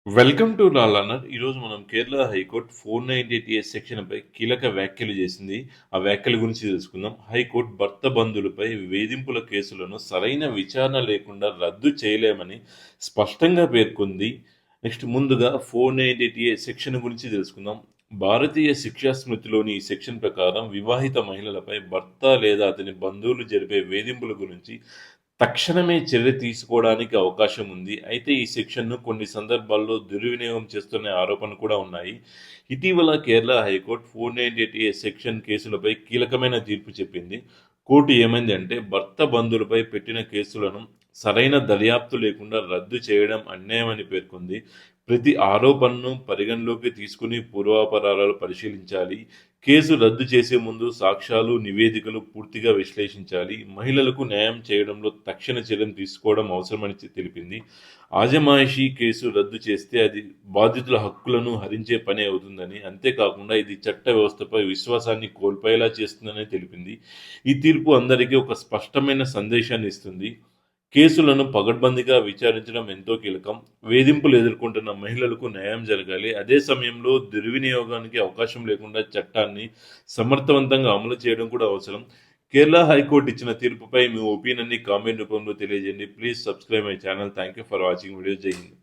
Welcome to law learner. ఈరోజు మనం Kerala high court 498 సెక్షన్‌పై కీలక వ్యాఖ్యలు చేసింది. ఆ వ్యాఖ్యల గురించి తెలుసుకుందాం. హైకోర్టు భర్త బంధువులపై వేధింపుల కేసులను సరైన విచారణ లేకుండా రద్దు చేయలేమని స్పష్టంగా పేర్కొంది. నెక్స్ట్ ముందుగా 498 సెక్షన్ గురించి తెలుసుకుందాం. భారతీయ శిక్షా స్మృతిలోని ఈ సెక్షన్ ప్రకారం వివాహిత మహిళలపై భర్త లేదా అతని బంధువులు జరిపే వేధింపుల గురించి తక్షణమే చర్య తీసుకోవడానికి అవకాశం ఉంది. అయితే ఈ సెక్షన్‌ను కొన్ని సందర్భాల్లో దుర్వినియోగం చేస్తున్న ఆరోపణలు కూడా ఉన్నాయి. ఇటీవల కేరళ హైకోర్టు 498 సెక్షన్ కేసులపై కీలకమైన తీర్పు చెప్పింది. కోర్టు ఏమైంది అంటే భర్త బంధువులపై పెట్టిన కేసులను సరైన దర్యాప్తు లేకుండా రద్దు చేయడం అన్యాయమని పేర్కొంది. ప్రతి ఆరోపణను పరిగణలోకి తీసుకుని పూర్వాపరాలు పరిశీలించాలి. కేసు రద్దు చేసే ముందు సాక్ష్యాలు, నివేదికలు పూర్తిగా విశ్లేషించాలి. మహిళలకు న్యాయం చేయడంలో తక్షణ చర్యలు తీసుకోవడం అవసరమని తెలిపింది. ఆజమాయిషీ కేసు రద్దు చేస్తే అది బాధితుల హక్కులను హరించే పని అవుతుందని, అంతేకాకుండా ఇది చట్ట వ్యవస్థపై విశ్వాసాన్ని కోల్పోయేలా చేస్తుందని తెలిపింది. ఈ తీర్పు అందరికీ ఒక స్పష్టమైన సందేశాన్ని ఇస్తుంది. కేసులను పగడ్బందీగా విచారించడం ఎంతో కీలకం. వేధింపులు ఎదుర్కొంటున్న మహిళలకు న్యాయం జరగాలి. అదే సమయంలో దుర్వినియోగానికి అవకాశం లేకుండా చట్టాన్ని సమర్థవంతంగా అమలు చేయడం కూడా అవసరం. కేరళ హైకోర్టు ఇచ్చిన తీర్పుపై మీ ఒపీనియన్‌ని కామెంట్ రూపంలో తెలియజేయండి. Please subscribe my channel. Thank you for watching video. జై హింద్.